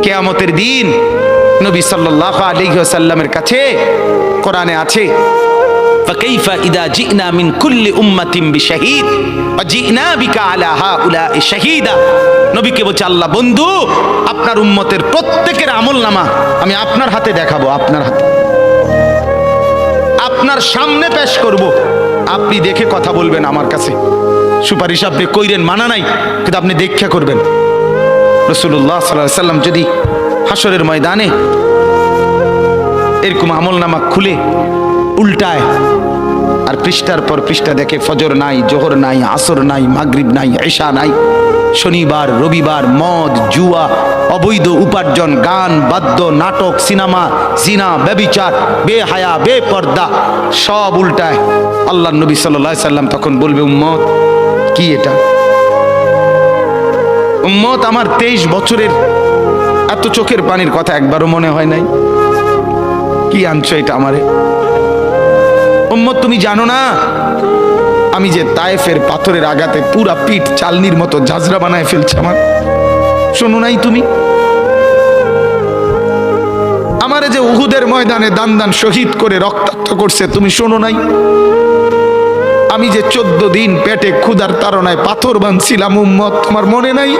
কিয়ামতের দিন নবী সাল্লাল্লাহু আলাইহি ওয়াসাল্লামের কাছে কোরআনে আছে, ফাকাইফা ইদা জিনা মিন কুল্লি উম্মাতিন বিশাহিদ ওয়া জিনা বিকা আলা হাউলাই শাহীদা। নবীকে বলছে আল্লাহ, বন্ধু আপনার উম্মতের প্রত্যেকের আমলনামা আমি আপনার হাতে দেখাবো, আপনার হাতে, আপনার সামনে পেশ করব, আপনি দেখে কথা বলবেন আমার কাছে। সুপারিশ আপনি কইরেন, মানা নাই, কিন্তু আপনি দেখা করবেন। রাসূলুল্লাহ সাল্লাল্লাহু আলাইহি ওয়াসাল্লাম যদি হাসরের ময়দানে এরকম আমলনামা খুলে উল্টায় আর পৃষ্ঠার পর পৃষ্ঠা দেখে ফজর নাই, জোহর নাই, আসর নাই, মাগরিব নাই, ঈশা নাই, শনিবার রবিবার, মদ জুয়া, অবৈধ উপার্জন, গান বাদ্য, নাটক, সিনেমা, জিনা, ব্যভিচার, বেহায়া, বেপর্দা সব উল্টায়। আল্লাহর নবী সাল্লাল্লাহু আলাইহি সাল্লাম তখন বলবে, উম্মত কি এটা? উম্মত আমার 23 বছরের এত চোখের পানির কথা একবারও মনে হয় নাই, কি আনছো এটা আমারে? উম্মত তুমি জানো না আমি যে তায়েফের পাথরের আঘাতে পুরা পিঠ চালনির মতো ঝাঁঝরা বানায় ফেলছে আমার? শোনো নাই তুমি? আমারে যে উহুদের ময়দানে দান দান শহীদ করে রক্তাক্ত করছে, তুমি শোনো নাই? আমি যে 14 দিন পেটে ক্ষুধার তাড়নায় পাথর বাঁধছিলাম, উম্মত তোমার মনে নাই?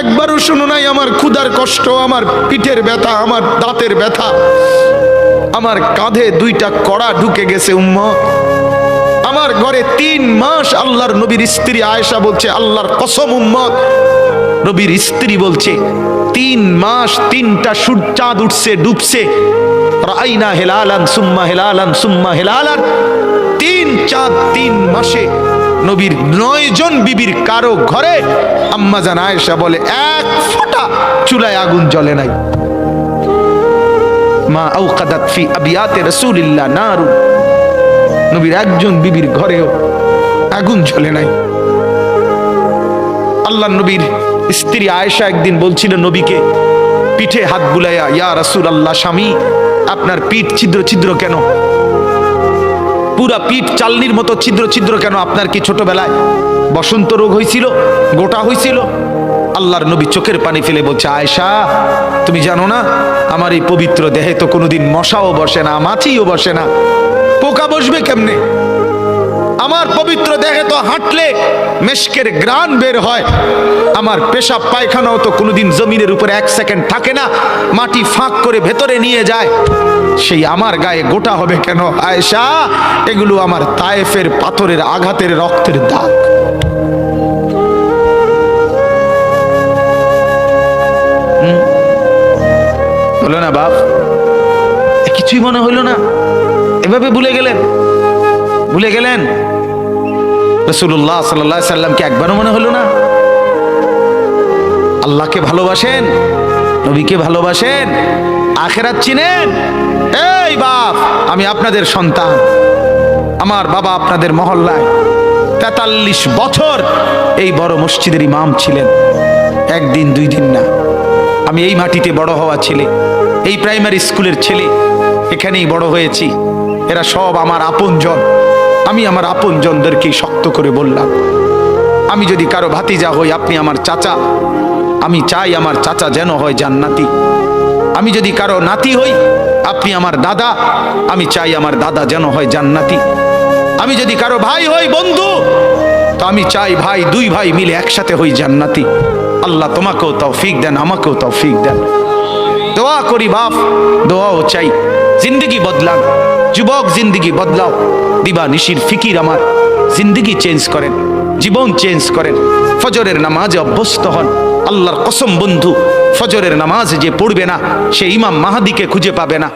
একবারও শোনো নাই আমার ক্ষুধার কষ্ট, আমার পিঠের ব্যথা, আমার দাঁতের ব্যথা, আমার কাঁধে 2টা কড়া ঢুকে গেছে উম্মত। আমার ঘরে 3 মাস আল্লাহর নবীর স্ত্রী আয়েশা বলছে, আল্লাহর কসম উম্মত, নবীর স্ত্রী বলছে 3 মাস 3টা চাঁদ উঠছে ডুবছে, রাইনা হেলালান সুম্মা হেলালান সুম্মা হেলালান, 3 চাঁদ 3 মাসে নবীর 9 জন বিবির কারো ঘরে আম্মা জান আয়েশা বলে 1 ফোঁটা চুলায় আগুন জ্বলে নাই। মা আওকাদাত ফি আবিয়াতে রাসূলিল্লাহ নারু, নবীর একজন বিবির ঘরেও আগুন জ্বলে নাই। আল্লাহর নবীর স্ত্রী আয়েশা একদিন বলছিল নবীকে পিঠে হাত বুলাইয়া, ইয়া রাসূলুল্লাহ, স্বামী আপনার পিঠ ছিদ্র ছিদ্র কেন? পুরা পিঠ চালনির মতো ছিদ্র ছিদ্র কেন? আপনার কি ছোটবেলায় বসন্ত রোগ হয়েছিল, গোটা হয়েছিল? আল্লাহর নবী চোখের পানি ফেলে বলছে, আয়েশা তুমি জানো না আমার এই পবিত্র দেহে তো কোনোদিন মশাও বসে না, মাছিও বসে না, পোকা বসবে কেমনে? আমার পবিত্র দেহে তো হাঁটলে মেশকের গ্রান বের হয়, আমার পেশাব পায়খানাও তো কোনোদিন জমিনের উপরে 1 সেকেন্ড থাকে না, মাটি ফাঁক করে ভেতরে নিয়ে যায়, সেই আমার গায়ে গোটা হবে কেন? আয়েশা এগুলো আমার তায়েফের পাথরের আঘাতের রক্তের দাগ। হলো না বাপ? কিছুই মনে হইল না? এভাবে ভুলে গেলেন? ভুলে গেলেন রাসূলুল্লাহ সাল্লাল্লাহু আলাইহি সাল্লামকে একবারও মনে হলো না? আল্লাহকে ভালোবাসেন, নবীকে ভালোবাসেন, আখিরাত চিনেন? এই বাপ, আমি আপনাদের সন্তান, আমার বাবা আপনাদের মহল্লায় 43 বছর এই বড় মসজিদের ইমাম ছিলেন, 1 দিন 2 দিন না। আমি এই মাটিতে বড় হওয়া ছেলে, এই প্রাইমারি স্কুলের ছেলে, এখানেই বড় হয়েছি। এরা সব আমার আপনজন। আমি আমার আপনজনদেরকে শক্ত করে বললাম, আমি যদি কারো ভাতিজা হই আপনি আমার চাচা, আমি চাই আমার চাচা যেন হয় জান্নাতি। আমি যদি কারো নাতি হই আপনি আমার দাদা, আমি চাই আমার দাদা যেন হয় জান্নাতি। আমি যদি কারো ভাই হই বন্ধু, তো আমি চাই ভাই 2 ভাই মিলে একসাথে হই জান্নাতি। আল্লাহ তোমাকেও তৌফিক দেন, আমাকেও তৌফিক দেন। দোয়া করি বাপ, দোয়াও চাই। জিন্দগি বদলান যুবক, জিন্দগি বদলাও। দিবা নিশির ফিকির আমার, জিন্দগি চেঞ্জ করেন, জীবন চেঞ্জ করেন। ফজরের নামাজে অভ্যস্ত হন। আল্লাহর কসম বন্ধু, ফজরের নামাজ যে পড়বে না সে ইমাম মাহাদিকে খুঁজে পাবে না।